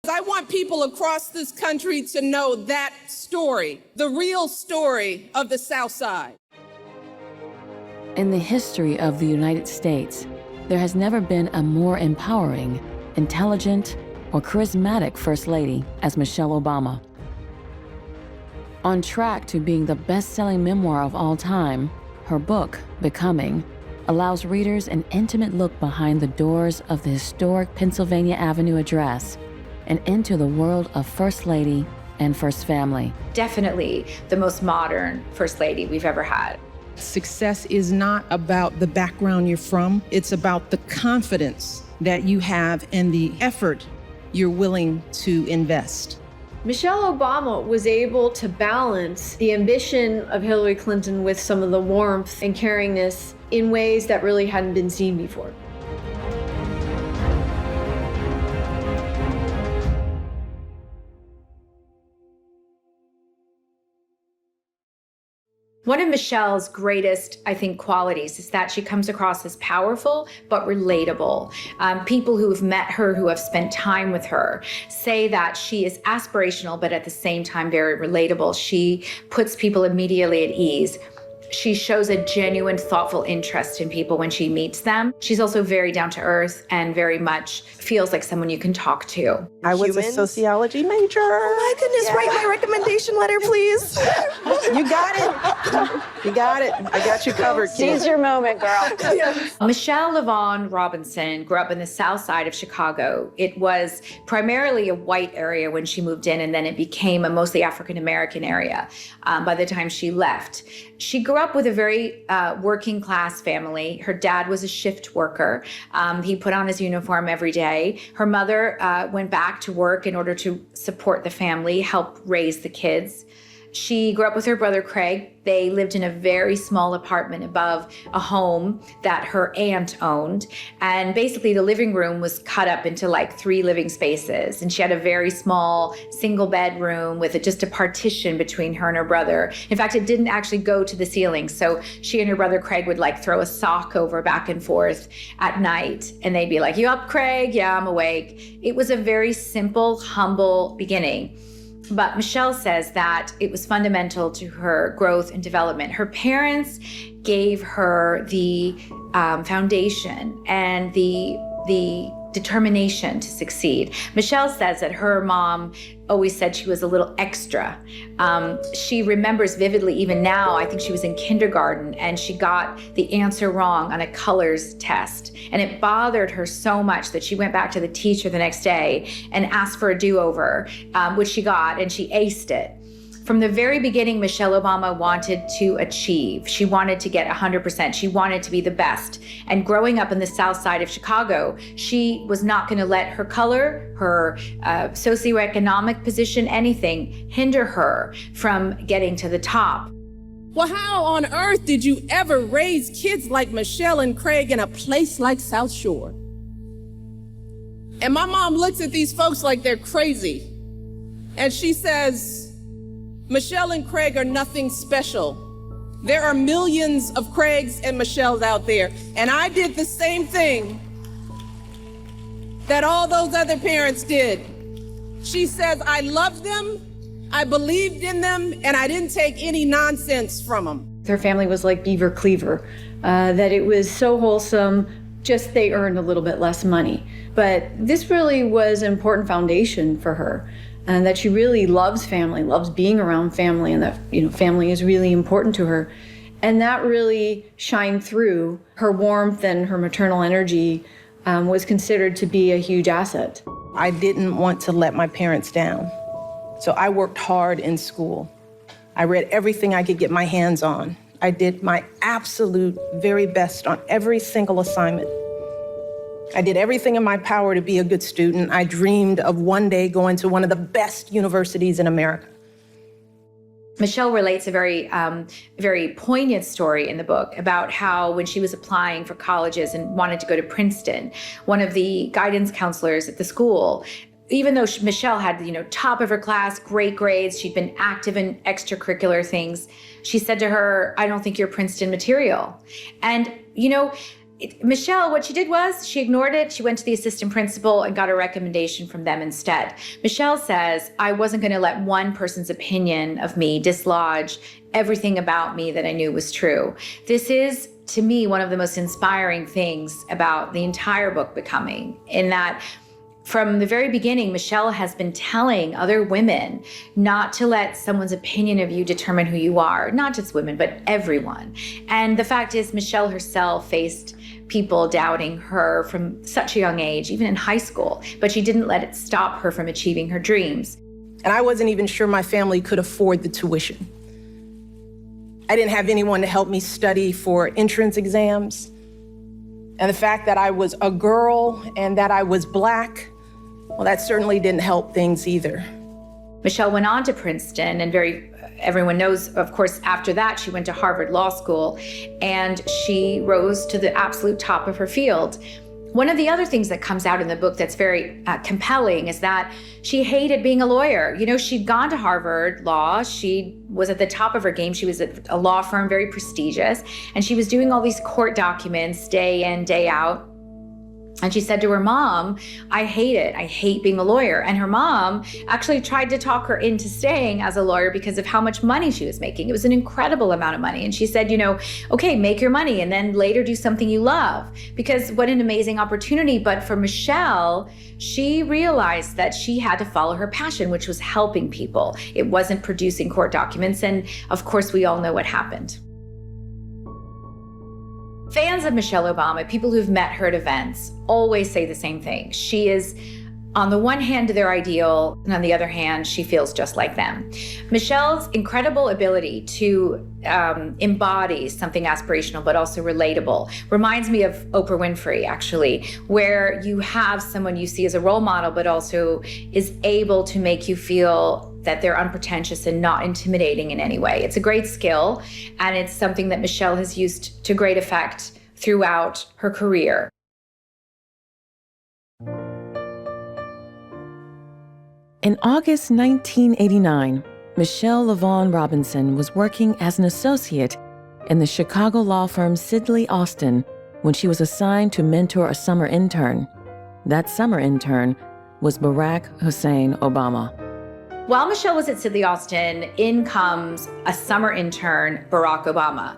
I want people across this country to know that story, the real story of the South Side. In the history of the United States, there has never been a more empowering, intelligent, or charismatic First Lady as Michelle Obama. On track to being the best-selling memoir of all time, her book, Becoming, allows readers an intimate look behind the doors of the historic Pennsylvania Avenue address and into the world of First Lady and First Family. Definitely the most modern First Lady we've ever had. Success is not about the background you're from. It's about the confidence that you have and the effort you're willing to invest. Michelle Obama was able to balance the ambition of Hillary Clinton with some of the warmth and caringness in ways that really hadn't been seen before. One of Michelle's greatest, I think, qualities is that she comes across as powerful but relatable. People who have met her, who have spent time with her, say that she is aspirational but at the same time very relatable. She puts people immediately at ease. She shows a genuine, thoughtful interest in people when she meets them. She's also very down to earth and very much feels like someone you can talk to. I was a sociology major. Oh my goodness, write my recommendation letter, please. You got it. You got it. I got you covered, kid. Seize your moment, girl. Michelle LaVaughn Robinson grew up in the South Side of Chicago. It was primarily a white area when she moved in, and then it became a mostly African-American area by the time she left. She grew up with a very working class family. Her dad was a shift worker. He put on his uniform every day. Her mother went back to work in order to support the family, help raise the kids. She grew up with her brother, Craig. They lived in a very small apartment above a home that her aunt owned. And basically the living room was cut up into like 3 living spaces. And she had a very small single bedroom with just a partition between her and her brother. In fact, it didn't actually go to the ceiling. So she and her brother, Craig, would like throw a sock over back and forth at night. And they'd be like, "You up, Craig?" "Yeah, I'm awake." It was a very simple, humble beginning. But Michelle says that it was fundamental to her growth and development. Her parents gave her the foundation and the determination to succeed. Michelle says that her mom always said she was a little extra. She remembers vividly, even now, I think she was in kindergarten and she got the answer wrong on a colors test. And it bothered her so much that she went back to the teacher the next day and asked for a do-over, which she got, and she aced it. From the very beginning, Michelle Obama wanted to achieve. She wanted to get 100%. She wanted to be the best. And growing up in the South Side of Chicago, she was not going to let her color, her socioeconomic position, anything hinder her from getting to the top. Well, how on earth did you ever raise kids like Michelle and Craig in a place like South Shore? And my mom looks at these folks like they're crazy. And she says, "Michelle and Craig are nothing special. There are millions of Craigs and Michelles out there." And I did the same thing that all those other parents did. She says, "I loved them, I believed in them, and I didn't take any nonsense from them." Her family was like Beaver Cleaver, that it was so wholesome, just they earned a little bit less money. But this really was an important foundation for her. And that she really loves family, loves being around family, and that, family is really important to her. And that really shined through. Her warmth and her maternal energy was considered to be a huge asset. I didn't want to let my parents down. So I worked hard in school. I read everything I could get my hands on. I did my absolute very best on every single assignment. I did everything in my power to be a good student. I dreamed of one day going to one of the best universities in America. Michelle relates a very poignant story in the book about how when she was applying for colleges and wanted to go to Princeton, one of the guidance counselors at the school, even though Michelle had, top of her class, great grades, she'd been active in extracurricular things, she said to her, "I don't think you're Princeton material." And, Michelle, what she did was she ignored it. She went to the assistant principal and got a recommendation from them instead. Michelle says, I wasn't going to let one person's opinion of me dislodge everything about me that I knew was true. This is, to me, one of the most inspiring things about the entire book, Becoming, in that from the very beginning, Michelle has been telling other women not to let someone's opinion of you determine who you are, not just women, but everyone. And the fact is, Michelle herself faced people doubting her from such a young age, even in high school, but she didn't let it stop her from achieving her dreams. And I wasn't even sure my family could afford the tuition. I didn't have anyone to help me study for entrance exams. And the fact that I was a girl and that I was Black, well, that certainly didn't help things either. Michelle went on to Princeton, and everyone knows, of course, after that, she went to Harvard Law School, and she rose to the absolute top of her field. One of the other things that comes out in the book that's very compelling is that she hated being a lawyer. You know, she'd gone to Harvard Law. She was at the top of her game. She was at a law firm, very prestigious, and she was doing all these court documents day in, day out. And she said to her mom, I hate it. I hate being a lawyer. And her mom actually tried to talk her into staying as a lawyer because of how much money she was making. It was an incredible amount of money. And she said, you know, okay, make your money and then later do something you love. Because what an amazing opportunity. But for Michelle, she realized that she had to follow her passion, which was helping people. It wasn't producing court documents. And of course, we all know what happened. Fans of Michelle Obama, people who've met her at events, always say the same thing. She is, on the one hand, their ideal, and on the other hand, she feels just like them. Michelle's incredible ability to embody something aspirational but also relatable reminds me of Oprah Winfrey, actually, where you have someone you see as a role model but also is able to make you feel that they're unpretentious and not intimidating in any way. It's a great skill, and it's something that Michelle has used to great effect throughout her career. In August 1989, Michelle LaVaughn Robinson was working as an associate in the Chicago law firm Sidley Austin when she was assigned to mentor a summer intern. That summer intern was Barack Hussein Obama. While Michelle was at Sidley Austin, in comes a summer intern, Barack Obama.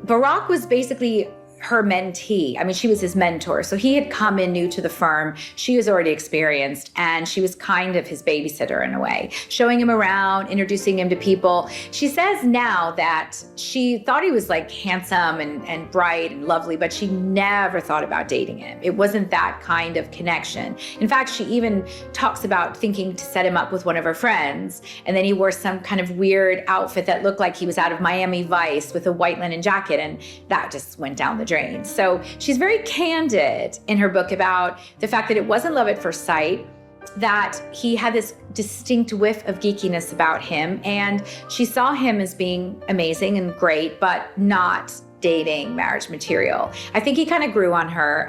Barack was basically her mentee. I mean, she was his mentor. So he had come in new to the firm. She was already experienced, and she was kind of his babysitter in a way, showing him around, introducing him to people. She says now that she thought he was like handsome and bright and lovely, but she never thought about dating him. It wasn't that kind of connection. In fact, she even talks about thinking to set him up with one of her friends, and then he wore some kind of weird outfit that looked like he was out of Miami Vice with a white linen jacket, and that just went down the drain. So she's very candid in her book about the fact that it wasn't love at first sight, that he had this distinct whiff of geekiness about him, and she saw him as being amazing and great, but not dating marriage material. I think he kind of grew on her,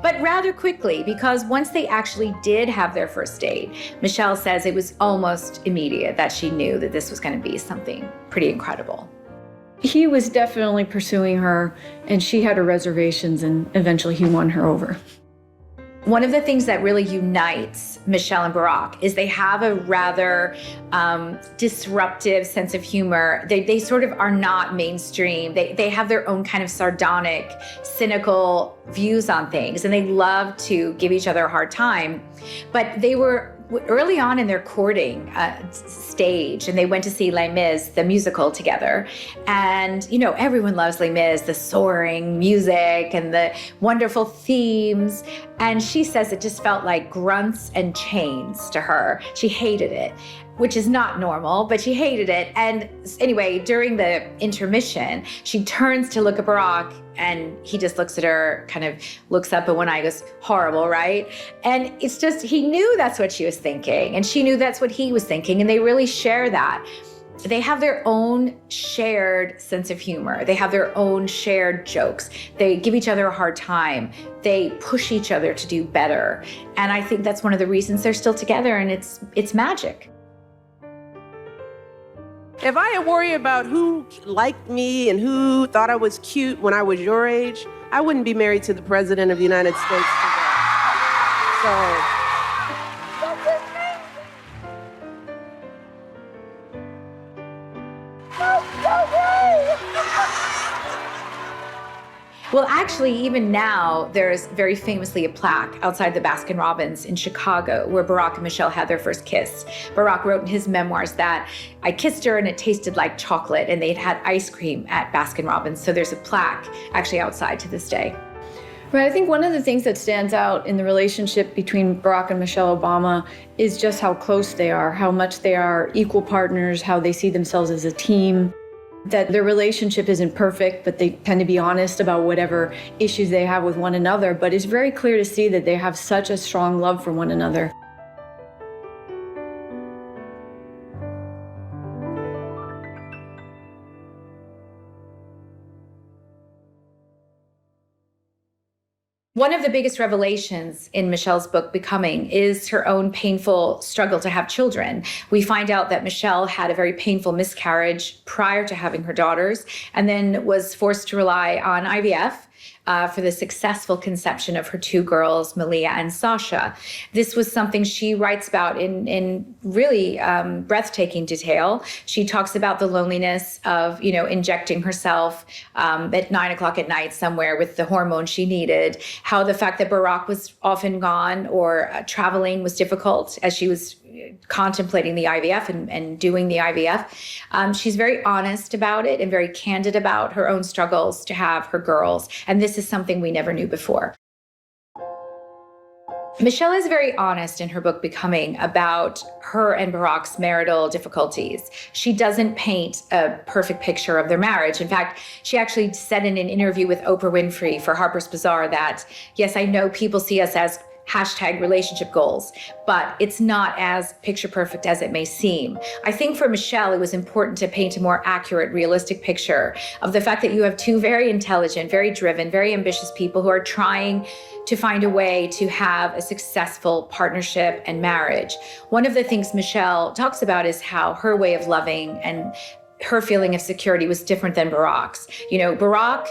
but rather quickly, because once they actually did have their first date, Michelle says it was almost immediate that she knew that this was going to be something pretty incredible. He was definitely pursuing her, and she had her reservations, and eventually he won her over. One of the things that really unites Michelle and Barack is they have a rather disruptive sense of humor. They sort of are not mainstream. They have their own kind of sardonic, cynical views on things, and they love to give each other a hard time. But they were early on in their courting stage, and they went to see Les Mis, the musical, together. And, you know, everyone loves Les Mis, the soaring music and the wonderful themes. And she says it just felt like grunts and chains to her. She hated it, which is not normal, but she hated it. And anyway, during the intermission, she turns to look at Barack, and he just looks at her, kind of looks up, and one eye goes, horrible, right? And it's just, he knew that's what she was thinking, and she knew that's what he was thinking, and they really share that. They have their own shared sense of humor. They have their own shared jokes. They give each other a hard time. They push each other to do better. And I think that's one of the reasons they're still together, and it's magic. If I had worried about who liked me and who thought I was cute when I was your age, I wouldn't be married to the President of the United States today. So. Well, actually, even now, there's very famously a plaque outside the Baskin-Robbins in Chicago where Barack and Michelle had their first kiss. Barack wrote in his memoirs that I kissed her and it tasted like chocolate, and they'd had ice cream at Baskin-Robbins. So there's a plaque actually outside to this day. Right, I think one of the things that stands out in the relationship between Barack and Michelle Obama is just how close they are, how much they are equal partners, how they see themselves as a team. That their relationship isn't perfect, but they tend to be honest about whatever issues they have with one another. But it's very clear to see that they have such a strong love for one another. One of the biggest revelations in Michelle's book, Becoming, is her own painful struggle to have children. We find out that Michelle had a very painful miscarriage prior to having her daughters, and then was forced to rely on IVF for the successful conception of her two girls, Malia and Sasha. This was something she writes about in really breathtaking detail. She talks about the loneliness of, injecting herself at 9 o'clock at night somewhere with the hormone she needed, how the fact that Barack was often gone or traveling was difficult as she was contemplating the IVF and doing the IVF. She's very honest about it and very candid about her own struggles to have her girls. And this is something we never knew before. Michelle is very honest in her book, Becoming, about her and Barack's marital difficulties. She doesn't paint a perfect picture of their marriage. In fact, she actually said in an interview with Oprah Winfrey for Harper's Bazaar that, yes, I know people see us as #relationship goals, but it's not as picture perfect as it may seem. I think for Michelle, it was important to paint a more accurate, realistic picture of the fact that you have two very intelligent, very driven, very ambitious people who are trying to find a way to have a successful partnership and marriage. One of the things Michelle talks about is how her way of loving and her feeling of security was different than Barack's. Barack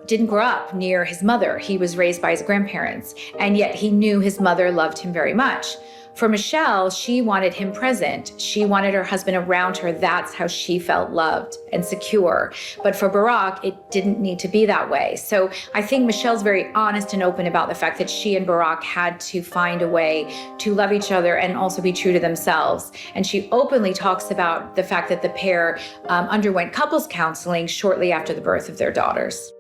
didn't grow up near his mother. He was raised by his grandparents, and yet he knew his mother loved him very much. For Michelle, she wanted him present. She wanted her husband around her. That's how she felt loved and secure. But for Barack, it didn't need to be that way. So I think Michelle's very honest and open about the fact that she and Barack had to find a way to love each other and also be true to themselves. And she openly talks about the fact that the pair underwent couples counseling shortly after the birth of their daughters.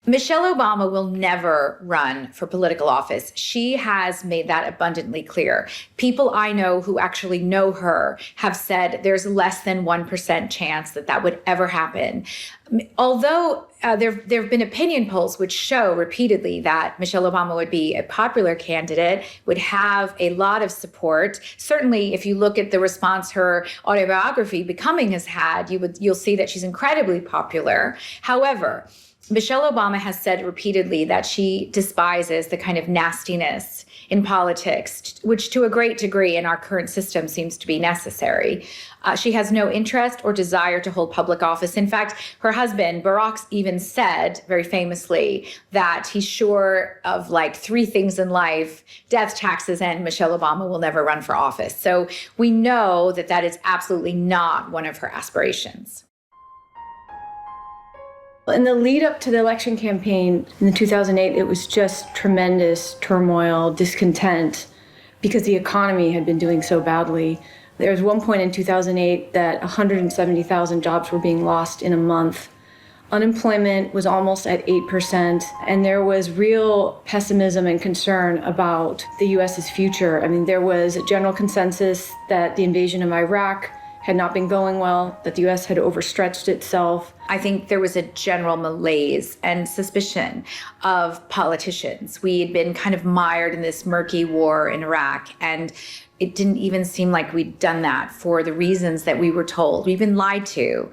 Michelle Obama will never run for political office. She has made that abundantly clear. People I know who actually know her have said there's less than 1% chance that would ever happen. Although there have been opinion polls which show repeatedly that Michelle Obama would be a popular candidate, would have a lot of support. Certainly, if you look at the response her autobiography, Becoming, has had, you'll see that she's incredibly popular. However, Michelle Obama has said repeatedly that she despises the kind of nastiness in politics, which to a great degree in our current system seems to be necessary. She has no interest or desire to hold public office. In fact, her husband, Barack, even said very famously that he's sure of like 3 things in life: death, taxes, and Michelle Obama will never run for office. So we know that is absolutely not one of her aspirations. In the lead up to the election campaign in 2008, it was just tremendous turmoil, discontent, because the economy had been doing so badly. There was one point in 2008 that 170,000 jobs were being lost in a month. Unemployment was almost at 8%, and there was real pessimism and concern about the U.S.'s future. I mean, there was a general consensus that the invasion of Iraq had not been going well, that the U.S. had overstretched itself. I think there was a general malaise and suspicion of politicians. We had been kind of mired in this murky war in Iraq, and it didn't even seem like we'd done that for the reasons that we were told. We've been lied to.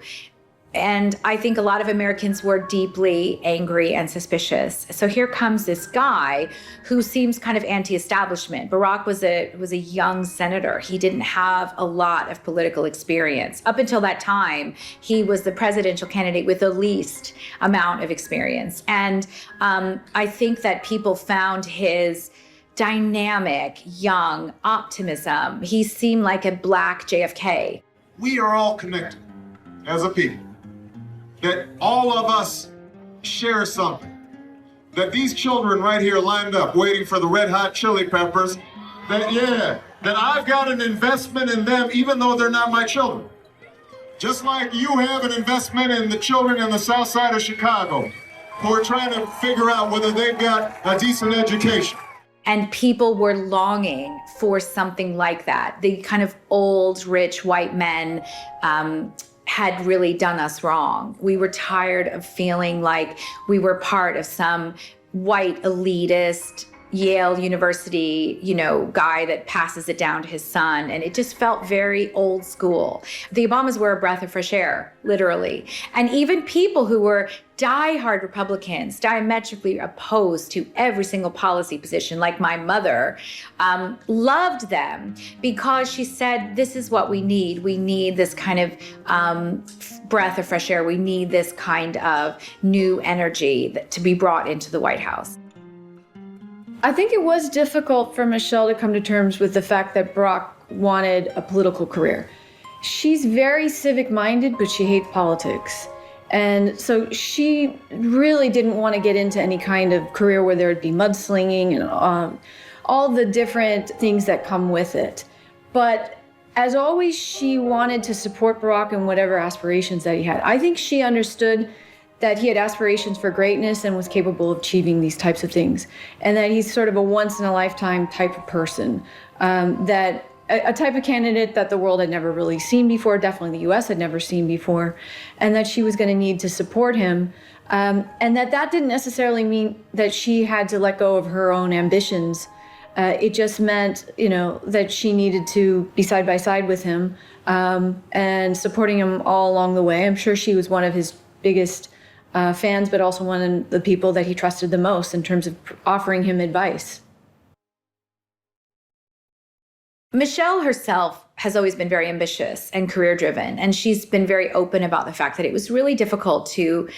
And I think a lot of Americans were deeply angry and suspicious. So here comes this guy who seems kind of anti-establishment. Barack was a young senator. He didn't have a lot of political experience. Up until that time, he was the presidential candidate with the least amount of experience. And I think that people found his dynamic, young optimism. He seemed like a black JFK. We are all connected as a people. That all of us share something. That these children right here lined up waiting for the red hot chili peppers, that I've got an investment in them even though they're not my children. Just like you have an investment in the children in the south side of Chicago who are trying to figure out whether they've got a decent education. And people were longing for something like that. The kind of old, rich white men had really done us wrong. We were tired of feeling like we were part of some white elitist Yale University, guy that passes it down to his son. And it just felt very old school. The Obamas were a breath of fresh air, literally. And even people who were diehard Republicans, diametrically opposed to every single policy position, like my mother, loved them because she said, this is what we need. We need this kind of breath of fresh air. We need this kind of new energy to be brought into the White House. I think it was difficult for Michelle to come to terms with the fact that Barack wanted a political career. She's very civic-minded, but she hates politics. And so she really didn't want to get into any kind of career where there would be mudslinging and all the different things that come with it. But as always, she wanted to support Barack in whatever aspirations that he had. I think she understood that he had aspirations for greatness and was capable of achieving these types of things. And that he's sort of a once-in-a-lifetime type of person, that a type of candidate that the world had never really seen before, definitely the US had never seen before, and that she was going to need to support him. And that didn't necessarily mean that she had to let go of her own ambitions. It just meant, that she needed to be side by side with him and supporting him all along the way. I'm sure she was one of his biggest fans, but also one of the people that he trusted the most in terms of offering him advice. Michelle herself has always been very ambitious and career-driven, and she's been very open about the fact that it was really difficult to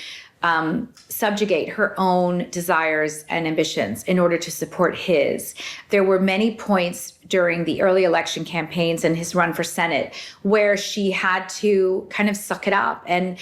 subjugate her own desires and ambitions in order to support his. There were many points during the early election campaigns and his run for Senate where she had to kind of suck it up and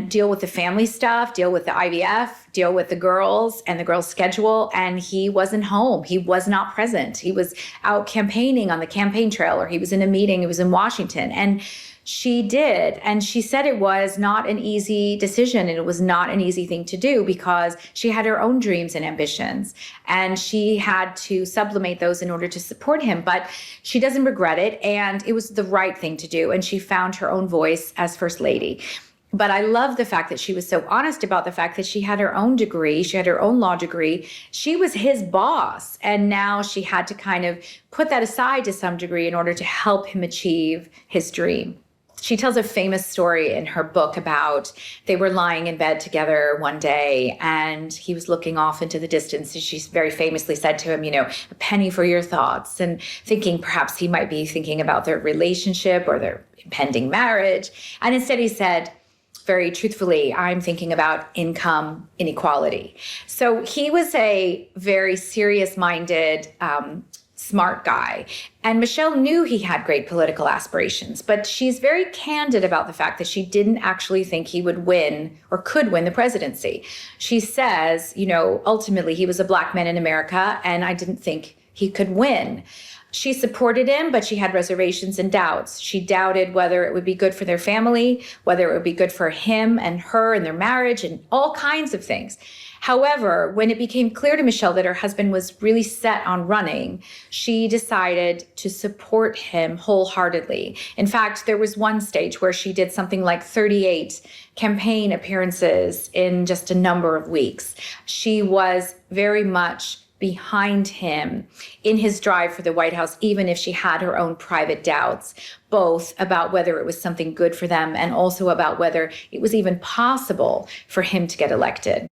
deal with the family stuff, deal with the IVF, deal with the girls and the girls' schedule. And he wasn't home. He was not present. He was out campaigning on the campaign trail, or he was in a meeting. He was in Washington. And she did. And she said it was not an easy decision, and it was not an easy thing to do because she had her own dreams and ambitions, and she had to sublimate those in order to support him. But she doesn't regret it, and it was the right thing to do. And she found her own voice as First Lady. But I love the fact that she was so honest about the fact that she had her own degree. She had her own law degree. She was his boss. And now she had to kind of put that aside to some degree in order to help him achieve his dream. She tells a famous story in her book about they were lying in bed together one day and he was looking off into the distance. And she very famously said to him, a penny for your thoughts, and thinking perhaps he might be thinking about their relationship or their impending marriage. And instead he said, very truthfully, I'm thinking about income inequality. So he was a very serious-minded, smart guy. And Michelle knew he had great political aspirations, but she's very candid about the fact that she didn't actually think he would win or could win the presidency. She says, ultimately he was a black man in America, and I didn't think he could win. She supported him, but she had reservations and doubts. She doubted whether it would be good for their family, whether it would be good for him and her and their marriage, and all kinds of things. However, when it became clear to Michelle that her husband was really set on running, she decided to support him wholeheartedly. In fact, there was one stage where she did something like 38 campaign appearances in just a number of weeks. She was very much behind him in his drive for the White House, even if she had her own private doubts, both about whether it was something good for them and also about whether it was even possible for him to get elected.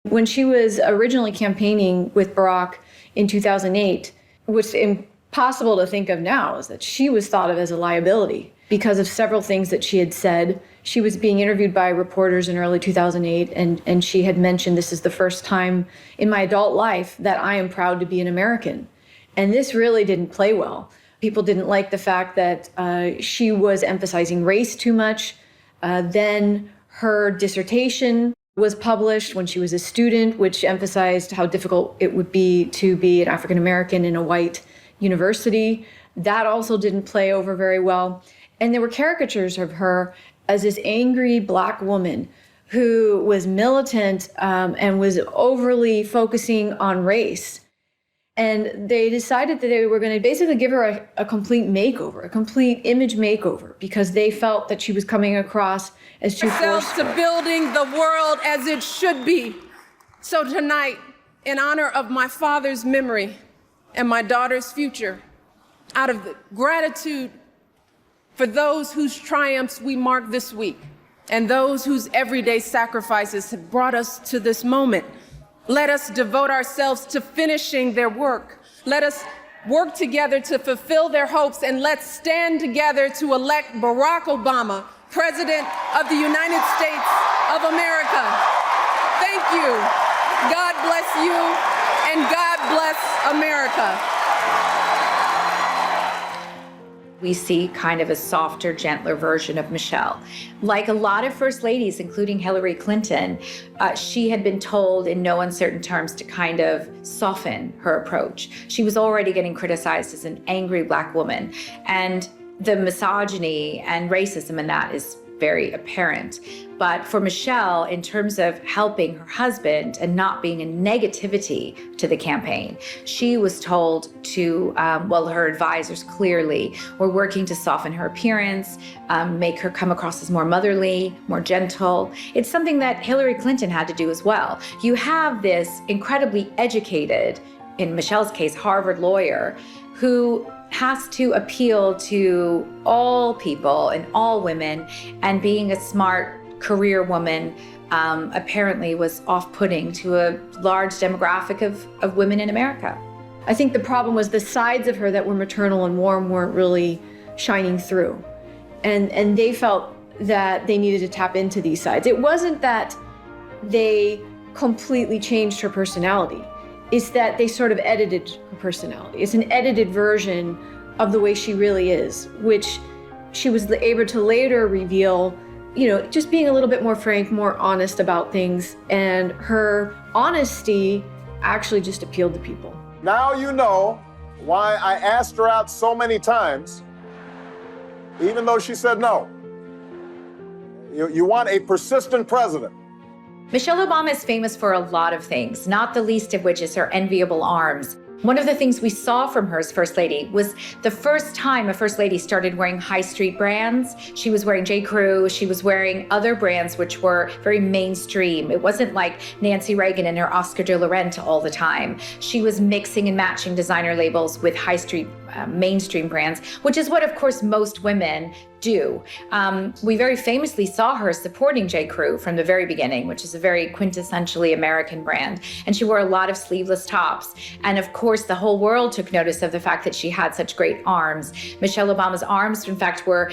When she was originally campaigning with Barack in 2008, what's impossible to think of now is that she was thought of as a liability because of several things that she had said. She was being interviewed by reporters in early 2008, and she had mentioned, "This is the first time in my adult life that I am proud to be an American." And this really didn't play well. People didn't like the fact that she was emphasizing race too much. Then her dissertation was published when she was a student, which emphasized how difficult it would be to be an African American in a white university. That also didn't play over very well. And there were caricatures of her as this angry Black woman who was militant and was overly focusing on race. And they decided that they were going to basically give her a complete makeover, a complete image makeover, because they felt that she was coming across as too forceful. To building the world as it should be. So tonight, in honor of my father's memory and my daughter's future, out of the gratitude for those whose triumphs we mark this week and those whose everyday sacrifices have brought us to this moment, let us devote ourselves to finishing their work. Let us work together to fulfill their hopes, and let's stand together to elect Barack Obama, President of the United States of America. Thank you. God bless you, and God bless America. We see kind of a softer, gentler version of Michelle. Like a lot of first ladies, including Hillary Clinton, she had been told in no uncertain terms to kind of soften her approach. She was already getting criticized as an angry Black woman, and the misogyny and racism in that is very apparent. But for Michelle, in terms of helping her husband and not being a negativity to the campaign, she was told to, her advisors clearly were working to soften her appearance, make her come across as more motherly, more gentle. It's something that Hillary Clinton had to do as well. You have this incredibly educated, in Michelle's case, Harvard lawyer, who has to appeal to all people and all women, and being a smart career woman apparently was off-putting to a large demographic of women in America. I think the problem was the sides of her that were maternal and warm weren't really shining through. And they felt that they needed to tap into these sides. It wasn't that they completely changed her personality. It's that they sort of edited her personality. It's an edited version of the way she really is, which she was able to later reveal, just being a little bit more frank, more honest about things. And her honesty actually just appealed to people. Now you know why I asked her out so many times, even though she said no. You want a persistent president. Michelle Obama is famous for a lot of things, not the least of which is her enviable arms. One of the things we saw from her as First Lady was the first time a First Lady started wearing high street brands. She was wearing J. Crew, she was wearing other brands which were very mainstream. It wasn't like Nancy Reagan and her Oscar de la Renta all the time. She was mixing and matching designer labels with high street mainstream brands, which is what, of course, most women do. We very famously saw her supporting J. Crew from the very beginning, which is a very quintessentially American brand. And she wore a lot of sleeveless tops. And of course, the whole world took notice of the fact that she had such great arms. Michelle Obama's arms, in fact, were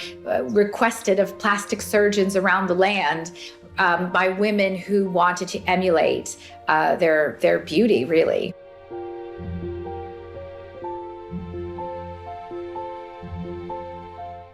requested of plastic surgeons around the land by women who wanted to emulate their beauty, really.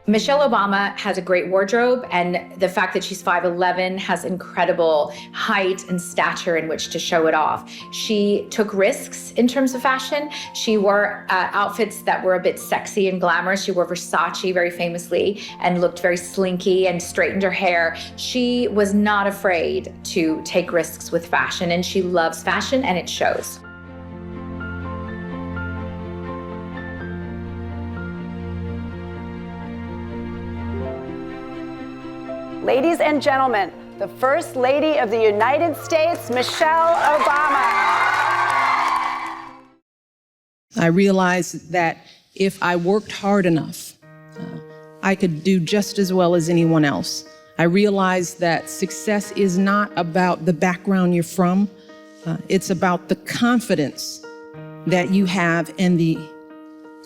Michelle Obama has a great wardrobe, and the fact that she's 5'11" has incredible height and stature in which to show it off. She took risks in terms of fashion. She wore outfits that were a bit sexy and glamorous. She wore Versace very famously and looked very slinky and straightened her hair. She was not afraid to take risks with fashion, and she loves fashion, and it shows. Ladies and gentlemen, the First Lady of the United States, Michelle Obama. I realized that if I worked hard enough, I could do just as well as anyone else. I realized that success is not about the background you're from. It's about the confidence that you have and the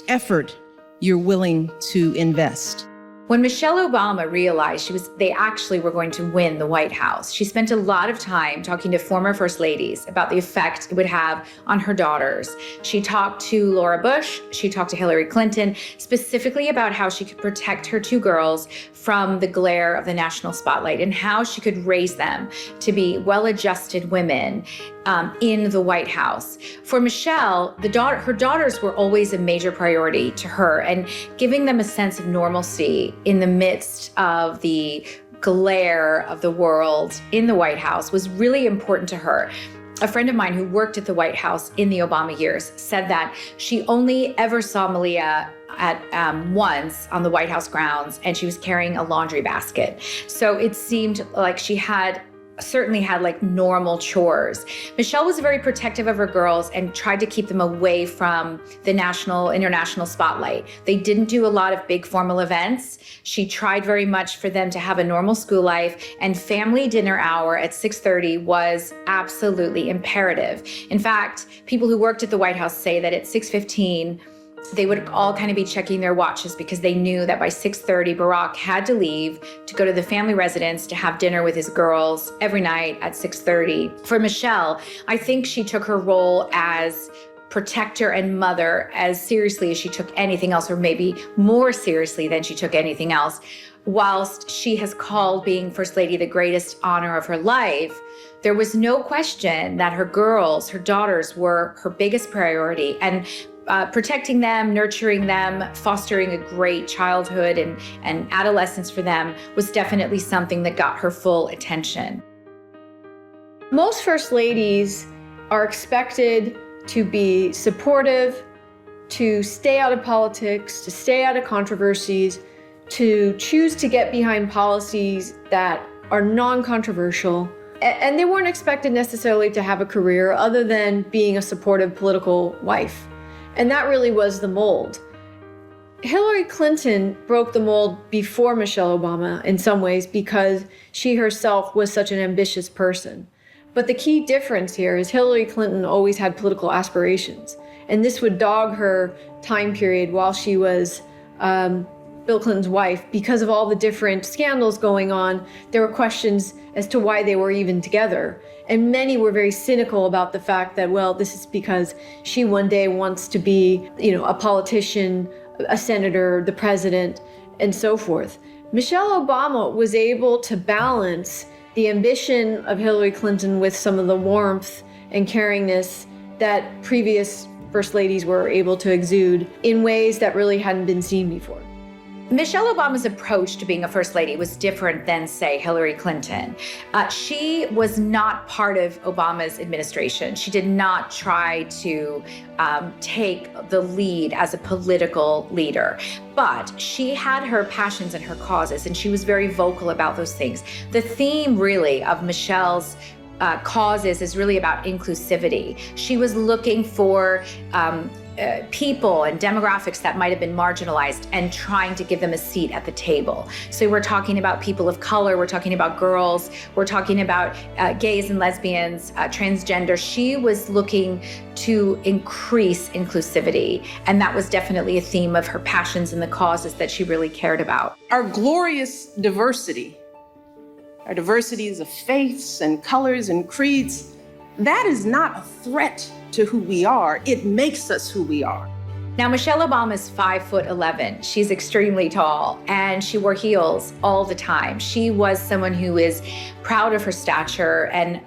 effort you're willing to invest. When Michelle Obama realized they actually were going to win the White House, she spent a lot of time talking to former first ladies about the effect it would have on her daughters. She talked to Laura Bush, she talked to Hillary Clinton, specifically about how she could protect her two girls from the glare of the national spotlight and how she could raise them to be well-adjusted women in the White House. For Michelle, her daughters were always a major priority to her, and giving them a sense of normalcy in the midst of the glare of the world in the White House was really important to her. A friend of mine who worked at the White House in the Obama years said that she only ever saw Malia once on the White House grounds, and she was carrying a laundry basket. So it seemed like she certainly had like normal chores. Michelle was very protective of her girls and tried to keep them away from the international spotlight. They didn't do a lot of big formal events. She tried very much for them to have a normal school life, and family dinner hour at 6:30 was absolutely imperative. In fact, people who worked at the White House say that at 6:15, they would all kind of be checking their watches because they knew that by 6:30, Barack had to leave to go to the family residence to have dinner with his girls every night at 6:30. For Michelle, I think she took her role as protector and mother as seriously as she took anything else, or maybe more seriously than she took anything else. Whilst she has called being First Lady the greatest honor of her life, there was no question that her girls, her daughters, were her biggest priority. And protecting them, nurturing them, fostering a great childhood and adolescence for them was definitely something that got her full attention. Most first ladies are expected to be supportive, to stay out of politics, to stay out of controversies, to choose to get behind policies that are non-controversial. And they weren't expected necessarily to have a career other than being a supportive political wife. And that really was the mold. Hillary Clinton broke the mold before Michelle Obama in some ways because she herself was such an ambitious person. But the key difference here is Hillary Clinton always had political aspirations. And this would dog her time period while she was Bill Clinton's wife. Because of all the different scandals going on, there were questions as to why they were even together. And many were very cynical about the fact that, well, this is because she one day wants to be, a politician, a senator, the president, and so forth. Michelle Obama was able to balance the ambition of Hillary Clinton with some of the warmth and caringness that previous first ladies were able to exude in ways that really hadn't been seen before. Michelle Obama's approach to being a first lady was different than, say, Hillary Clinton. She was not part of Obama's administration. She did not try to take the lead as a political leader, but she had her passions and her causes, and she was very vocal about those things. The theme, really, of Michelle's causes is really about inclusivity. She was looking for people and demographics that might have been marginalized and trying to give them a seat at the table. So we're talking about people of color, we're talking about girls, we're talking about gays and lesbians, transgender. She was looking to increase inclusivity, and that was definitely a theme of her passions and the causes that she really cared about. Our glorious diversity, our diversities of faiths and colors and creeds, that is not a threat to who we are. It makes us who we are. Now, Michelle Obama is 5'11". She's extremely tall, and she wore heels all the time. She was someone who is proud of her stature and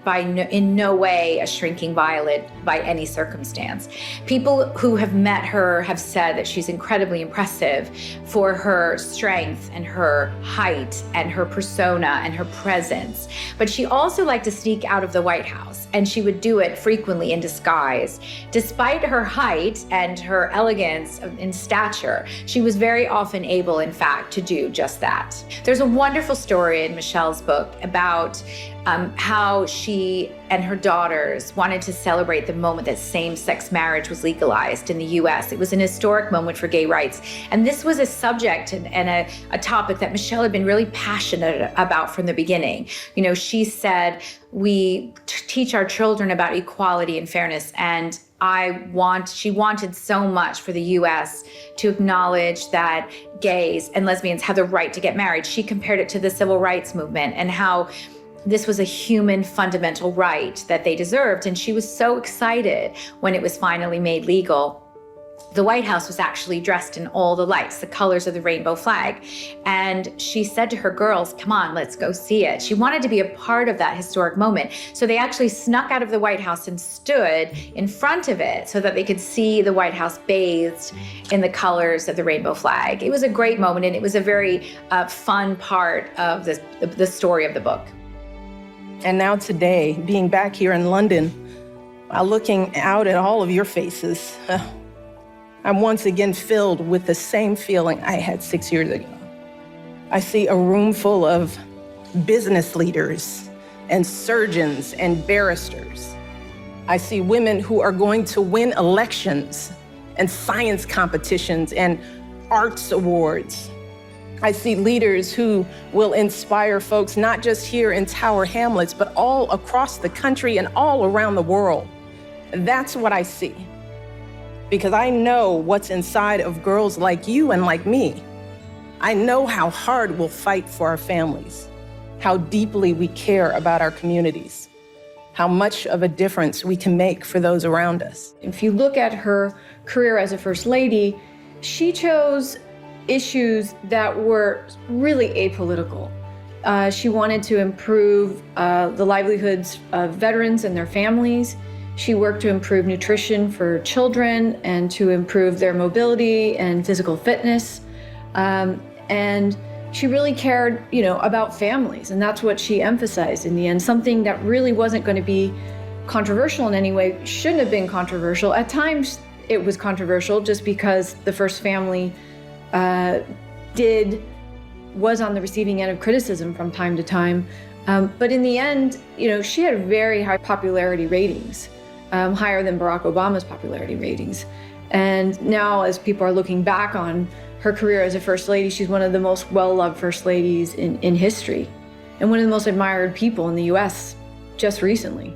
in no way a shrinking violet by any circumstance. People who have met her have said that she's incredibly impressive for her strength and her height and her persona and her presence. But she also liked to sneak out of the White House, and she would do it frequently in disguise. Despite her height and her elegance elegance, in stature. She was very often able, in fact, to do just that. There's a wonderful story in Michelle's book about how she and her daughters wanted to celebrate the moment that same-sex marriage was legalized in the US. It was an historic moment for gay rights. And this was a subject and a topic that Michelle had been really passionate about from the beginning. You know, she said, we teach our children about equality and fairness, and she wanted so much for the US to acknowledge that gays and lesbians have the right to get married. She compared it to the civil rights movement and how this was a human fundamental right that they deserved. And she was so excited when it was finally made legal. The White House was actually dressed in all the lights, the colors of the rainbow flag. And she said to her girls, come on, let's go see it. She wanted to be a part of that historic moment. So they actually snuck out of the White House and stood in front of it so that they could see the White House bathed in the colors of the rainbow flag. It was a great moment, and it was a very fun part of the story of the book. And now today, being back here in London, while looking out at all of your faces, I'm once again filled with the same feeling I had 6 years ago. I see a room full of business leaders and surgeons and barristers. I see women who are going to win elections and science competitions and arts awards. I see leaders who will inspire folks not just here in Tower Hamlets, but all across the country and all around the world. That's what I see. Because I know what's inside of girls like you and like me. I know how hard we'll fight for our families, how deeply we care about our communities, how much of a difference we can make for those around us. If you look at her career as a First Lady, she chose issues that were really apolitical. She wanted to improve the livelihoods of veterans and their families. She worked to improve nutrition for children and to improve their mobility and physical fitness. And she really cared, about families, and that's what she emphasized in the end. Something that really wasn't going to be controversial in any way, shouldn't have been controversial. At times, it was controversial just because the first family was on the receiving end of criticism from time to time. But in the end, she had very high popularity ratings, higher than Barack Obama's popularity ratings. And now, as people are looking back on her career as a First Lady, she's one of the most well-loved First Ladies in history, and one of the most admired people in the US just recently.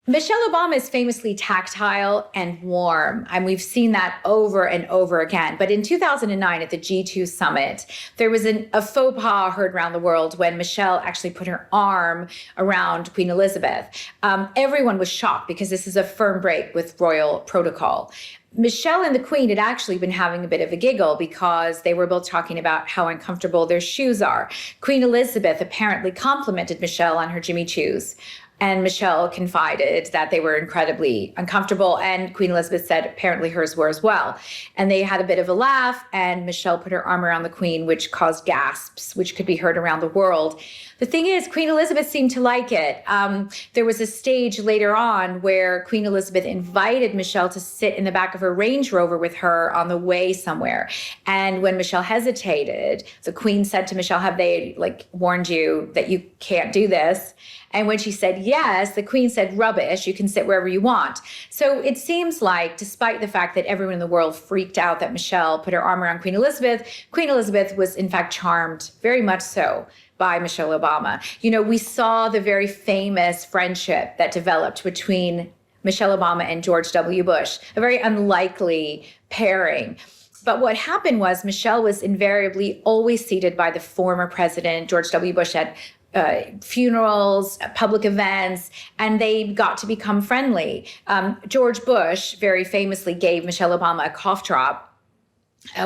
Michelle Obama is famously tactile and warm, and we've seen that over and over again. But in 2009 at the G2 summit, there was a faux pas heard around the world when Michelle actually put her arm around Queen Elizabeth. Everyone was shocked because this is a firm break with royal protocol. Michelle and the Queen had actually been having a bit of a giggle because they were both talking about how uncomfortable their shoes are. Queen Elizabeth apparently complimented Michelle on her Jimmy Choos. And Michelle confided that they were incredibly uncomfortable, and Queen Elizabeth said apparently hers were as well. And they had a bit of a laugh, and Michelle put her arm around the Queen, which caused gasps, which could be heard around the world. The thing is, Queen Elizabeth seemed to like it. There was a stage later on where Queen Elizabeth invited Michelle to sit in the back of her Range Rover with her on the way somewhere. And when Michelle hesitated, the Queen said to Michelle, have they warned you that you can't do this? And when she said yes, the Queen said, rubbish, you can sit wherever you want. So it seems like, despite the fact that everyone in the world freaked out that Michelle put her arm around Queen Elizabeth was in fact charmed, very much so, by Michelle Obama. We saw the very famous friendship that developed between Michelle Obama and George W. Bush, a very unlikely pairing. But what happened was Michelle was invariably always seated by the former president, George W. Bush, at funerals, public events, and they got to become friendly. George Bush very famously gave Michelle Obama a cough drop,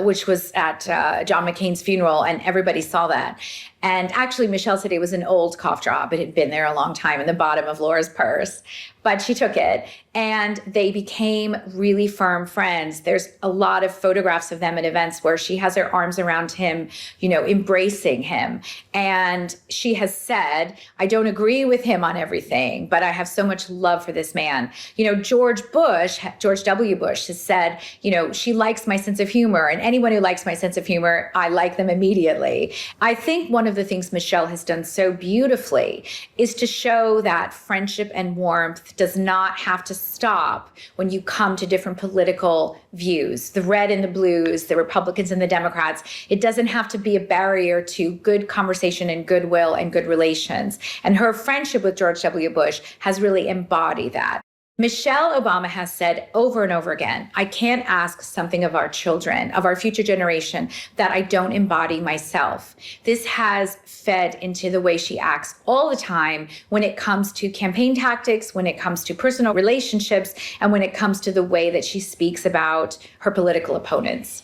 which was at John McCain's funeral, and everybody saw that. And actually, Michelle said it was an old cough drop. It had been there a long time in the bottom of Laura's purse, but she took it and they became really firm friends. There's a lot of photographs of them at events where she has her arms around him, you know, embracing him. And she has said, I don't agree with him on everything, but I have so much love for this man. You know, George W. Bush has said, you know, she likes my sense of humor, and anyone who likes my sense of humor, I like them immediately. I think one of the things Michelle has done so beautifully is to show that friendship and warmth does not have to stop when you come to different political views, the red and the blues, the Republicans and the Democrats. It doesn't have to be a barrier to good conversation and goodwill and good relations. And her friendship with George W. Bush has really embodied that. Michelle Obama has said over and over again, I can't ask something of our children, of our future generation, that I don't embody myself. This has fed into the way she acts all the time when it comes to campaign tactics, when it comes to personal relationships, and when it comes to the way that she speaks about her political opponents.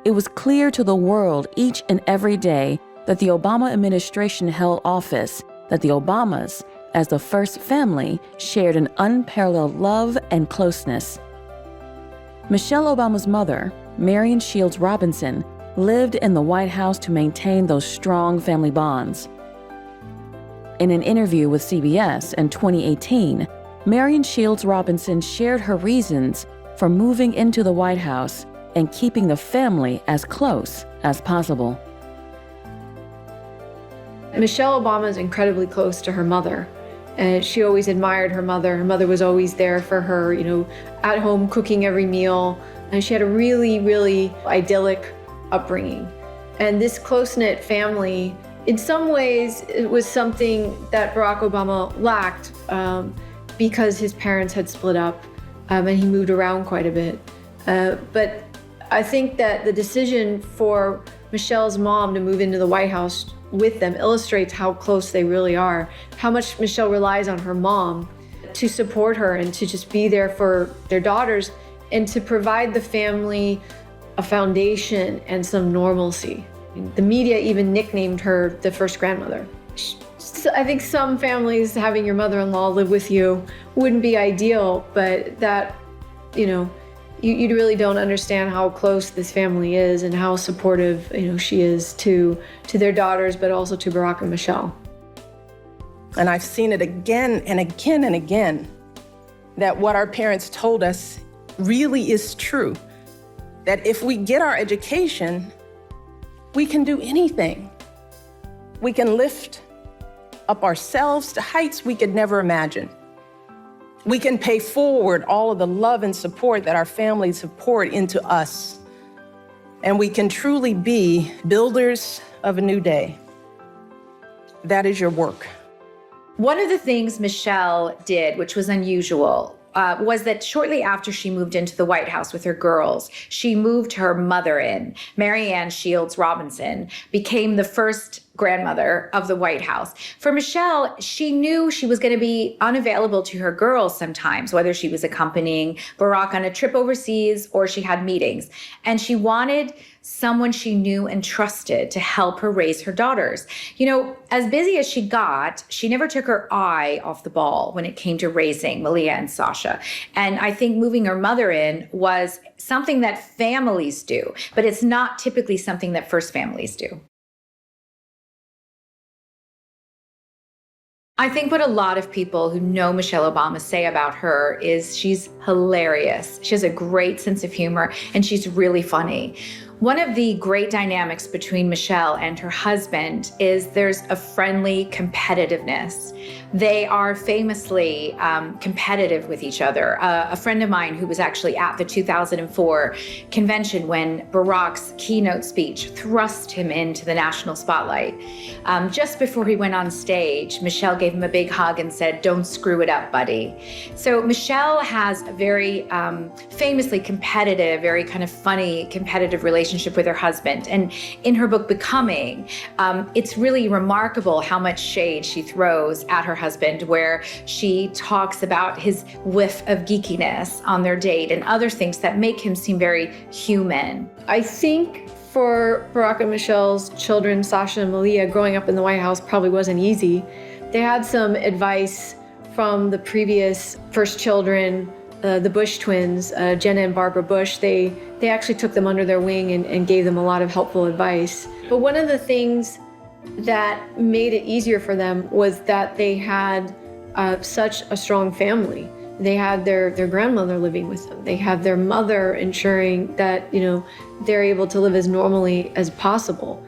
It was clear to the world each and every day that the Obama administration held office, that the Obamas, as the first family, shared an unparalleled love and closeness. Michelle Obama's mother, Marion Shields Robinson, lived in the White House to maintain those strong family bonds. In an interview with CBS in 2018, Marion Shields Robinson shared her reasons for moving into the White House and keeping the family as close as possible. Michelle Obama is incredibly close to her mother. And she always admired her mother. Her mother was always there for her, you know, at home cooking every meal. And she had a really, really idyllic upbringing. And this close-knit family, in some ways, it was something that Barack Obama lacked because his parents had split up and he moved around quite a bit. But I think that the decision for Michelle's mom to move into the White House with them illustrates how close they really are, how much Michelle relies on her mom to support her and to just be there for their daughters and to provide the family a foundation and some normalcy. The media even nicknamed her the first grandmother. I think some families having your mother-in-law live with you wouldn't be ideal, but that, you know, you really don't understand how close this family is and how supportive, you know, she is to their daughters, but also to Barack and Michelle. And I've seen it again and again and again, that what our parents told us really is true. That if we get our education, we can do anything. We can lift up ourselves to heights we could never imagine. We can pay forward all of the love and support that our families have poured into us. And we can truly be builders of a new day. That is your work. One of the things Michelle did, which was unusual, was that shortly after she moved into the White House with her girls, she moved her mother in. Marianne Shields Robinson became the first grandmother of the White House. For Michelle, she knew she was going to be unavailable to her girls sometimes, whether she was accompanying Barack on a trip overseas or she had meetings. And she wanted someone she knew and trusted to help her raise her daughters. You know, as busy as she got, she never took her eye off the ball when it came to raising Malia and Sasha. And I think moving her mother in was something that families do, but it's not typically something that first families do. I think what a lot of people who know Michelle Obama say about her is she's hilarious. She has a great sense of humor and she's really funny. One of the great dynamics between Michelle and her husband is there's a friendly competitiveness. They are famously competitive with each other. A friend of mine who was actually at the 2004 convention when Barack's keynote speech thrust him into the national spotlight. Just before he went on stage, Michelle gave him a big hug and said, "Don't screw it up, buddy." So Michelle has a very famously competitive, very kind of funny, competitive relationship with her husband. And in her book, Becoming, it's really remarkable how much shade she throws at her husband, where she talks about his whiff of geekiness on their date and other things that make him seem very human. I think for Barack and Michelle's children, Sasha and Malia, growing up in the White House probably wasn't easy. They had some advice from the previous first children, the Bush twins, Jenna and Barbara Bush. They actually took them under their wing and gave them a lot of helpful advice. But one of the things that made it easier for them was that they had such a strong family. They had their grandmother living with them. They had their mother ensuring that, they're able to live as normally as possible.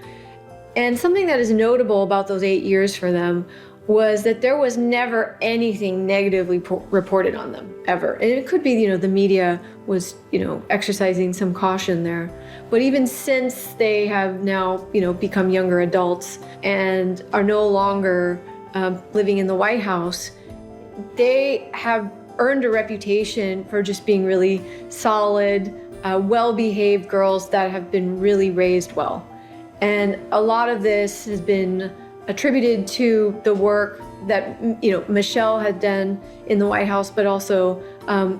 And something that is notable about those 8 years for them was that there was never anything negatively reported on them, ever. And it could be, the media was, exercising some caution there. But even since they have now, become younger adults and are no longer living in the White House, they have earned a reputation for just being really solid, well-behaved girls that have been really raised well. And a lot of this has been attributed to the work that Michelle had done in the White House, but also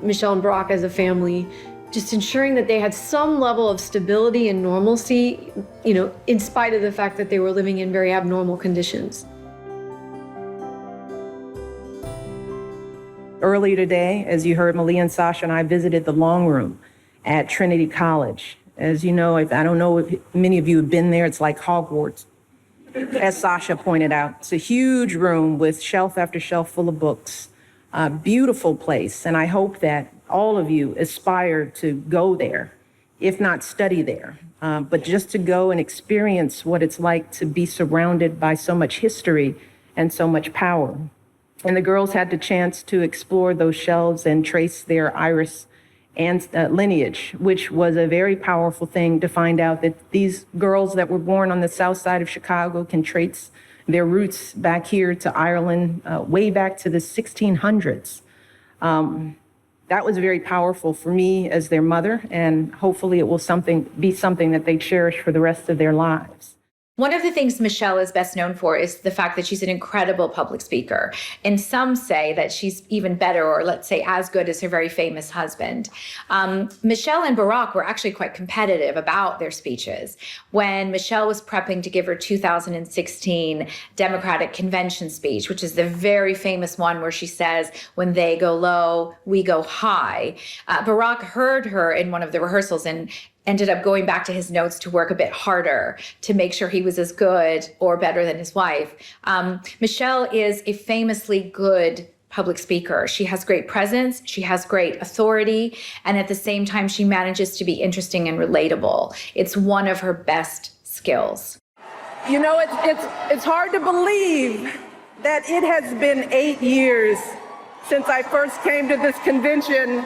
Michelle and Barack as a family, just ensuring that they had some level of stability and normalcy, in spite of the fact that they were living in very abnormal conditions. Earlier today, as you heard, Malia and Sasha and I visited the Long Room at Trinity College. As you know, I don't know if many of you have been there, it's like Hogwarts. As Sasha pointed out, it's a huge room with shelf after shelf full of books. A beautiful place, and I hope that all of you aspire to go there, if not study there, but just to go and experience what it's like to be surrounded by so much history and so much power. And the girls had the chance to explore those shelves and trace their iris and lineage, which was a very powerful thing to find out that these girls that were born on the south side of Chicago can trace their roots back here to Ireland, way back to the 1600s. That was very powerful for me as their mother, and hopefully it will be something that they cherish for the rest of their lives. One of the things Michelle is best known for is the fact that she's an incredible public speaker. And some say that she's even better, or let's say as good as her very famous husband. Michelle and Barack were actually quite competitive about their speeches. When Michelle was prepping to give her 2016 Democratic Convention speech, which is the very famous one where she says, "When they go low, we go high," Barack heard her in one of the rehearsals and ended up going back to his notes to work a bit harder to make sure he was as good or better than his wife. Michelle is a famously good public speaker. She has great presence, she has great authority, and at the same time, she manages to be interesting and relatable. It's one of her best skills. It's hard to believe that it has been 8 years since I first came to this convention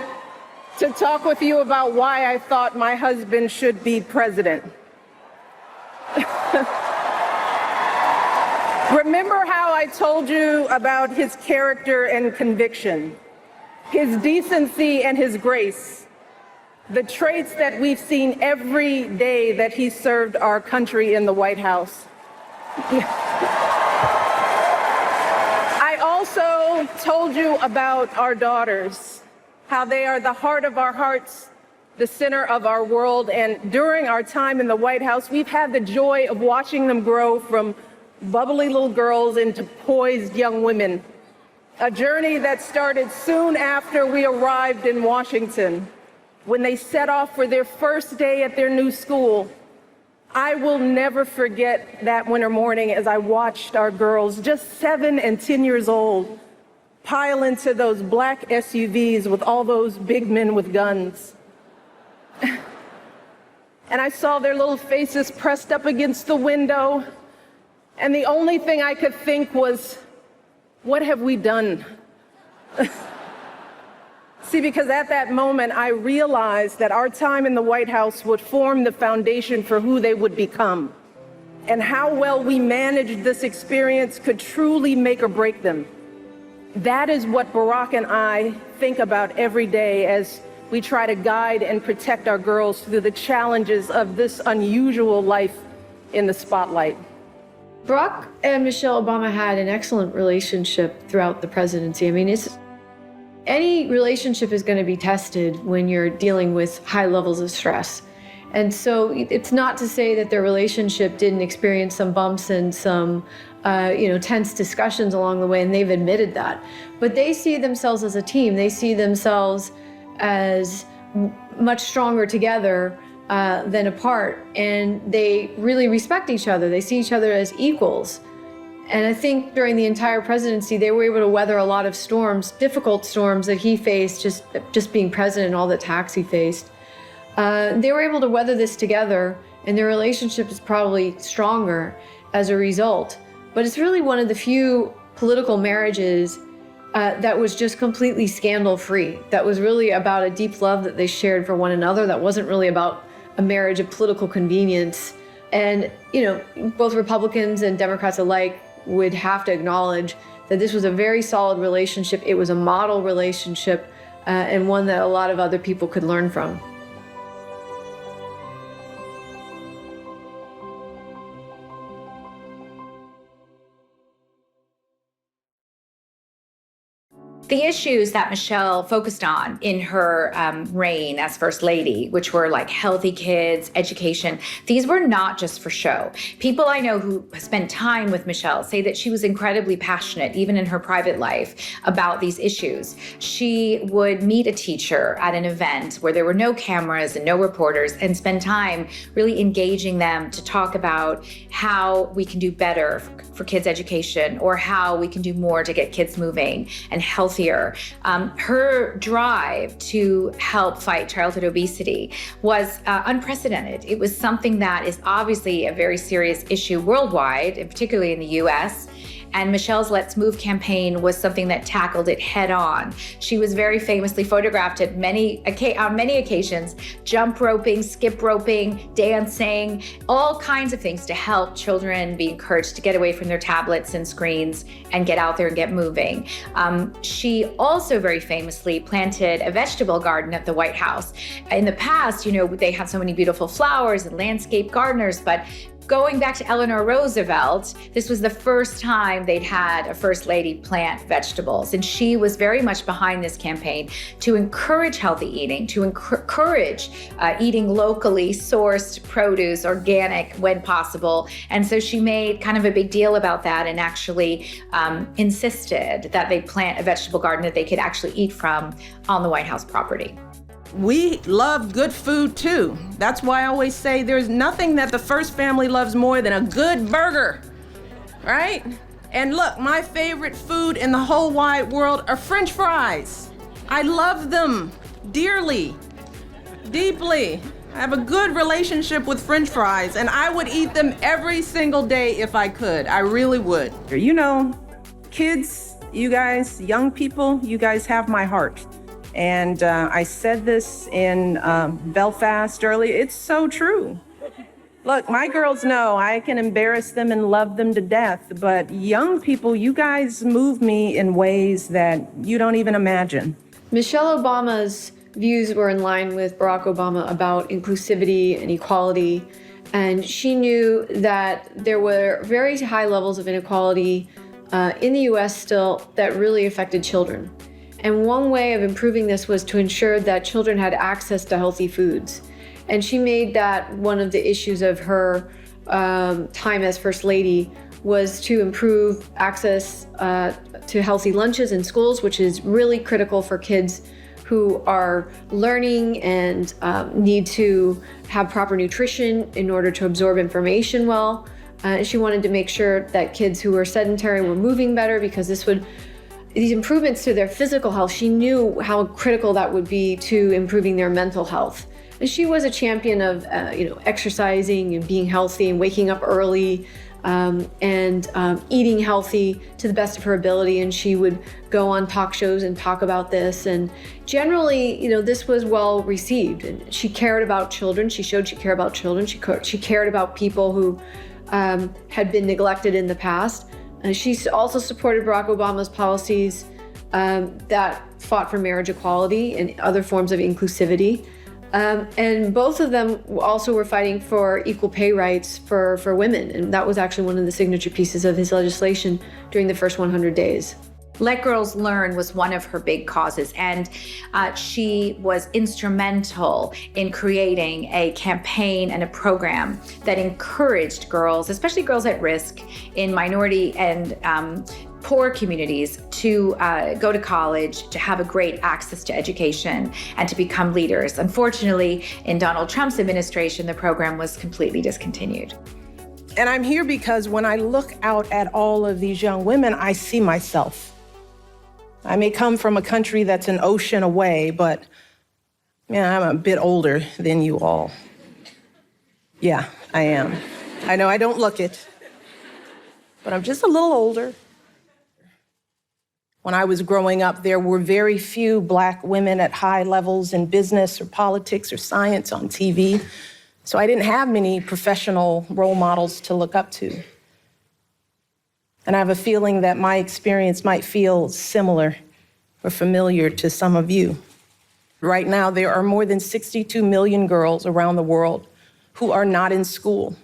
to talk with you about why I thought my husband should be president. Remember how I told you about his character and conviction, his decency and his grace, the traits that we've seen every day that he served our country in the White House. I also told you about our daughters, how they are the heart of our hearts, the center of our world. And during our time in the White House, we've had the joy of watching them grow from bubbly little girls into poised young women. A journey that started soon after we arrived in Washington, when they set off for their first day at their new school. I will never forget that winter morning as I watched our girls, just 7 and 10 years old, pile into those black SUVs with all those big men with guns. And I saw their little faces pressed up against the window. And the only thing I could think was, what have we done? See, because at that moment, I realized that our time in the White House would form the foundation for who they would become. And how well we managed this experience could truly make or break them. That is what Barack and I think about every day as we try to guide and protect our girls through the challenges of this unusual life in the spotlight. Barack and Michelle Obama had an excellent relationship throughout the presidency. I mean, any relationship is going to be tested when you're dealing with high levels of stress. And so it's not to say that their relationship didn't experience some bumps and some tense discussions along the way, and they've admitted that. But they see themselves as a team. They see themselves as much stronger together than apart, and they really respect each other. They see each other as equals. And I think during the entire presidency, they were able to weather a lot of storms, difficult storms that he faced, just being president and all the attacks he faced. They were able to weather this together, and their relationship is probably stronger as a result. But it's really one of the few political marriages that was just completely scandal-free. That was really about a deep love that they shared for one another. That wasn't really about a marriage of political convenience. And, both Republicans and Democrats alike would have to acknowledge that this was a very solid relationship. It was a model relationship, and one that a lot of other people could learn from. The issues that Michelle focused on in her reign as First Lady, which were like healthy kids, education, these were not just for show. People I know who spent time with Michelle say that she was incredibly passionate, even in her private life, about these issues. She would meet a teacher at an event where there were no cameras and no reporters and spend time really engaging them to talk about how we can do better for kids' education, or how we can do more to get kids moving and healthier. Her drive to help fight childhood obesity was unprecedented. It was something that is obviously a very serious issue worldwide, and particularly in the US. And Michelle's Let's Move campaign was something that tackled it head on. She was very famously photographed on many occasions, jump roping, skip roping, dancing, all kinds of things to help children be encouraged to get away from their tablets and screens and get out there and get moving. She also very famously planted a vegetable garden at the White House. In the past, they had so many beautiful flowers and landscape gardeners, but going back to Eleanor Roosevelt, this was the first time they'd had a First Lady plant vegetables. And she was very much behind this campaign to encourage healthy eating, to encourage eating locally sourced produce, organic when possible. And so she made kind of a big deal about that and actually insisted that they plant a vegetable garden that they could actually eat from on the White House property. We love good food too. That's why I always say there's nothing that the First family loves more than a good burger, right? And look, my favorite food in the whole wide world are French fries. I love them dearly, deeply. I have a good relationship with French fries, and I would eat them every single day if I could. I really would. Kids, you guys, young people, you guys have my heart. And I said this in Belfast earlier. It's so true. Look, my girls know I can embarrass them and love them to death, but young people, you guys move me in ways that you don't even imagine. Michelle Obama's views were in line with Barack Obama about inclusivity and equality. And she knew that there were very high levels of inequality in the US still that really affected children. And one way of improving this was to ensure that children had access to healthy foods. And she made that one of the issues of her time as First Lady, was to improve access to healthy lunches in schools, which is really critical for kids who are learning and need to have proper nutrition in order to absorb information well. She wanted to make sure that kids who were sedentary were moving better, because these improvements to their physical health, she knew how critical that would be to improving their mental health. And she was a champion of exercising and being healthy and waking up early and eating healthy to the best of her ability. And she would go on talk shows and talk about this. And generally, this was well received. And she cared about children. She showed she cared about children. She cared about people who had been neglected in the past. She also supported Barack Obama's policies that fought for marriage equality and other forms of inclusivity. And both of them also were fighting for equal pay rights for women. And that was actually one of the signature pieces of his legislation during the first 100 days. Let Girls Learn was one of her big causes, and she was instrumental in creating a campaign and a program that encouraged girls, especially girls at risk in minority and poor communities, to go to college, to have a great access to education, and to become leaders. Unfortunately, in Donald Trump's administration, the program was completely discontinued. And I'm here because when I look out at all of these young women, I see myself. I may come from a country that's an ocean away, but yeah, I'm a bit older than you all. Yeah, I am. I know I don't look it, but I'm just a little older. When I was growing up, there were very few Black women at high levels in business or politics or science on TV, so I didn't have many professional role models to look up to. And I have a feeling that my experience might feel similar or familiar to some of you. Right now, there are more than 62 million girls around the world who are not in school.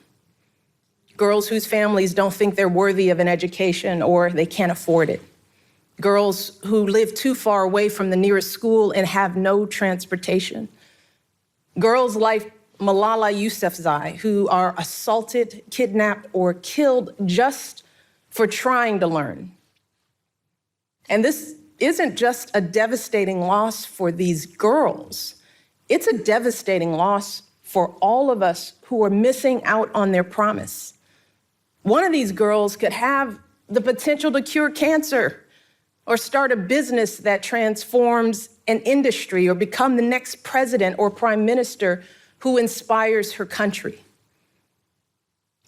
Girls whose families don't think they're worthy of an education or they can't afford it. Girls who live too far away from the nearest school and have no transportation. Girls like Malala Yousafzai, who are assaulted, kidnapped, or killed just for trying to learn. And this isn't just a devastating loss for these girls. It's a devastating loss for all of us who are missing out on their promise. One of these girls could have the potential to cure cancer or start a business that transforms an industry or become the next president or prime minister who inspires her country.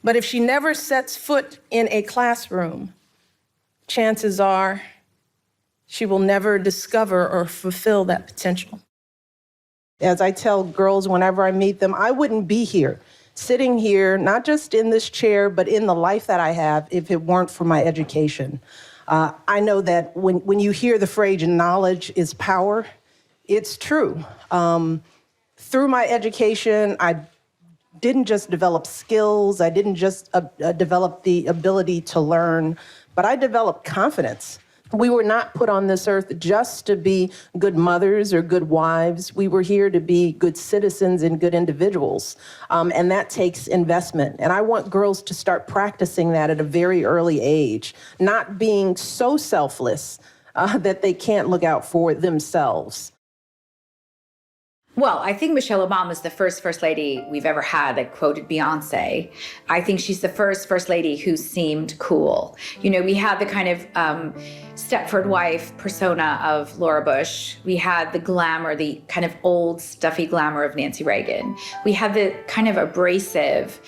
But if she never sets foot in a classroom, chances are she will never discover or fulfill that potential. As I tell girls whenever I meet them, I wouldn't be here, sitting here, not just in this chair, but in the life that I have if it weren't for my education. I know that when you hear the phrase knowledge is power, it's true. Through my education, I didn't just develop skills, I didn't just develop the ability to learn, but I developed confidence. We were not put on this earth just to be good mothers or good wives. We were here to be good citizens and good individuals. And that takes investment. And I want girls to start practicing that at a very early age, not being so selfless that they can't look out for themselves. Well, I think Michelle Obama is the first lady we've ever had that quoted Beyonce. I think she's the first lady who seemed cool. You know, we had the kind of Stepford wife persona of Laura Bush. We had the glamour, the kind of old stuffy glamour of Nancy Reagan. We had the kind of abrasive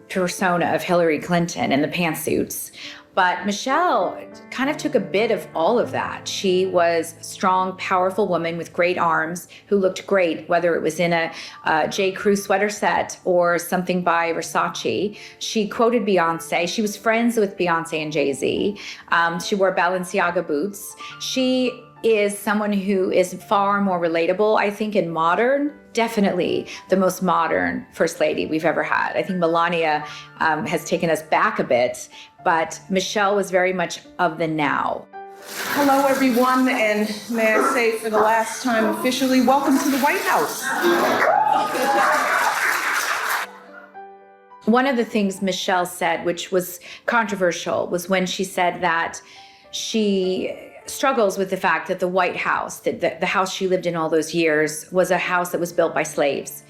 persona of Hillary Clinton and the pantsuits. But Michelle kind of took a bit of all of that. She was a strong, powerful woman with great arms who looked great, whether it was in a J. Crew sweater set or something by Versace. She quoted Beyonce. She was friends with Beyonce and Jay-Z. She wore Balenciaga boots. She is someone who is far more relatable, I think, in modern, definitely the most modern first lady we've ever had. I think Melania has taken us back a bit, but Michelle was very much of the now. Hello, everyone, and may I say for the last time officially, welcome to the White House. One of the things Michelle said, which was controversial, was when she said that she struggles with the fact that the White House, that the house she lived in all those years, was a house that was built by slaves.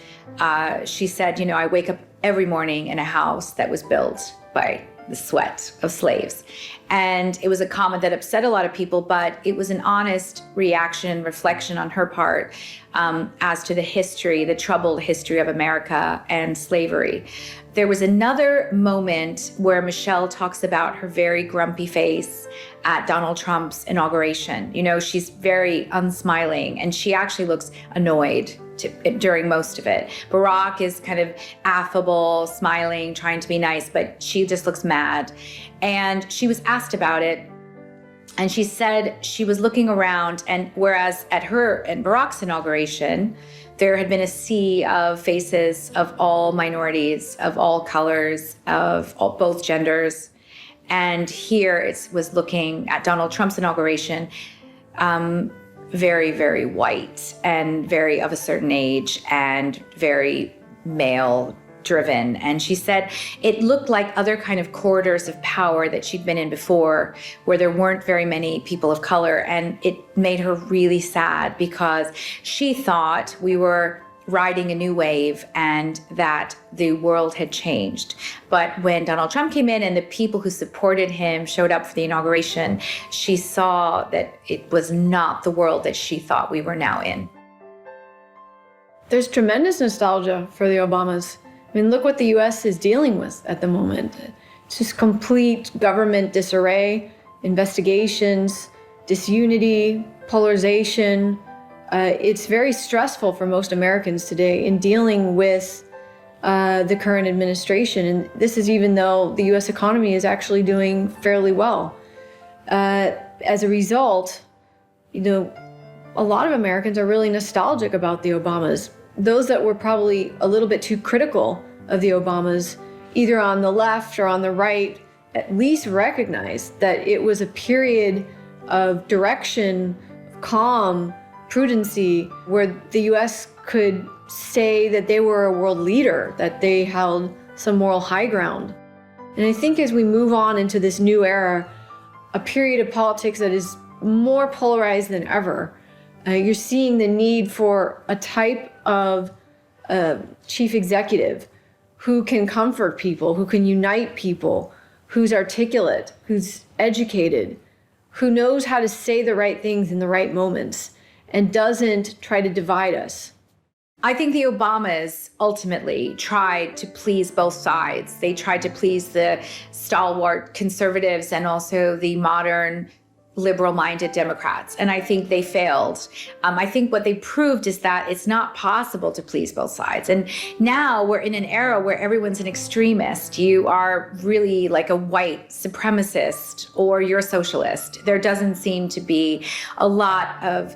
She said, you know, I wake up every morning in a house that was built by the sweat of slaves. And it was a comment that upset a lot of people, but it was an honest reaction, reflection on her part as to the history, the troubled history of America and slavery. There was another moment where Michelle talks about her very grumpy face at Donald Trump's inauguration. You know, she's very unsmiling and she actually looks annoyed during most of it. Barack is kind of affable, smiling, trying to be nice, but she just looks mad. And she was asked about it. And she said she was looking around, and whereas at her and Barack's inauguration, there had been a sea of faces of all minorities, of all colors, of both genders. And here it was looking at Donald Trump's inauguration, very, very white and very of a certain age and very male driven. And she said it looked like other kind of corridors of power that she'd been in before, where there weren't very many people of color. And it made her really sad because she thought we were riding a new wave and that the world had changed. But when Donald Trump came in and the people who supported him showed up for the inauguration, she saw that it was not the world that she thought we were now in. There's tremendous nostalgia for the Obamas. I mean, look what the US is dealing with at the moment. It's just complete government disarray, investigations, disunity, polarization. It's very stressful for most Americans today in dealing with the current administration. And this is even though the US economy is actually doing fairly well. As a result, a lot of Americans are really nostalgic about the Obamas. Those that were probably a little bit too critical of the Obamas, either on the left or on the right, at least recognize that it was a period of direction, calm, prudency, where the US could say that they were a world leader, that they held some moral high ground. And I think as we move on into this new era, a period of politics that is more polarized than ever, you're seeing the need for a type of chief executive who can comfort people, who can unite people, who's articulate, who's educated, who knows how to say the right things in the right moments and doesn't try to divide us. I think the Obamas ultimately tried to please both sides. They tried to please the stalwart conservatives and also the modern liberal-minded Democrats. And I think they failed. I think what they proved is that it's not possible to please both sides. And now we're in an era where everyone's an extremist. You are really like a white supremacist or you're a socialist. There doesn't seem to be a lot of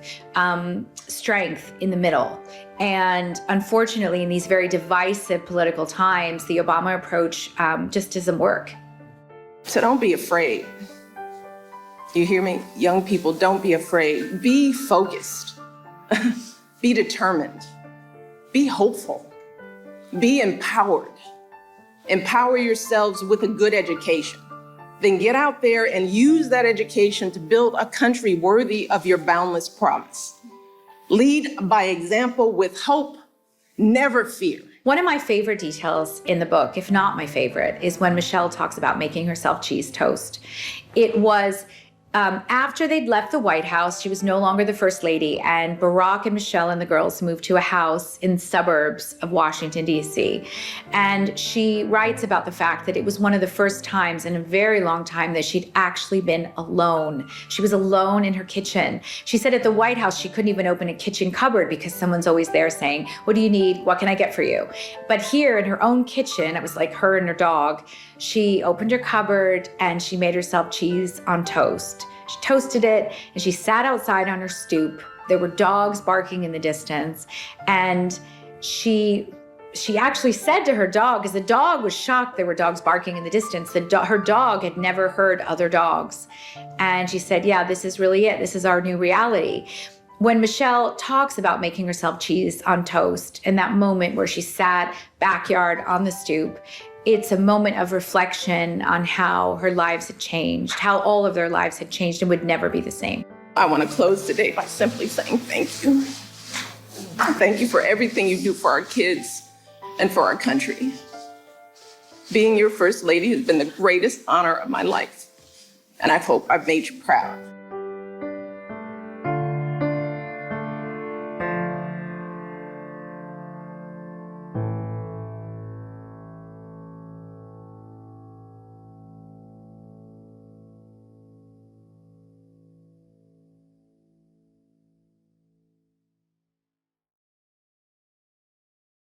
strength in the middle. And unfortunately, in these very divisive political times, the Obama approach just doesn't work. So don't be afraid. You hear me? Young people, don't be afraid. Be focused. Be determined. Be hopeful. Be empowered. Empower yourselves with a good education. Then get out there and use that education to build a country worthy of your boundless promise. Lead by example with hope. Never fear. One of my favorite details in the book, if not my favorite, is when Michelle talks about making herself cheese toast. It was after they'd left the White House, she was no longer the first lady, and Barack and Michelle and the girls moved to a house in suburbs of Washington, D.C. And she writes about the fact that it was one of the first times in a very long time that she'd actually been alone. She was alone in her kitchen. She said at the White House, she couldn't even open a kitchen cupboard because someone's always there saying, "What do you need? What can I get for you?" But here in her own kitchen, it was like her and her dog, she opened her cupboard and she made herself cheese on toast. She toasted it and she sat outside on her stoop. There were dogs barking in the distance. And she actually said to her dog, because the dog was shocked there were dogs barking in the distance, her dog had never heard other dogs. And she said, yeah, this is really it. This is our new reality. When Michelle talks about making herself cheese on toast in that moment where she sat backyard on the stoop, it's a moment of reflection on how her lives had changed, how all of their lives had changed and would never be the same. I want to close today by simply saying thank you. Thank you for everything you do for our kids and for our country. Being your first lady has been the greatest honor of my life, and I hope I've made you proud.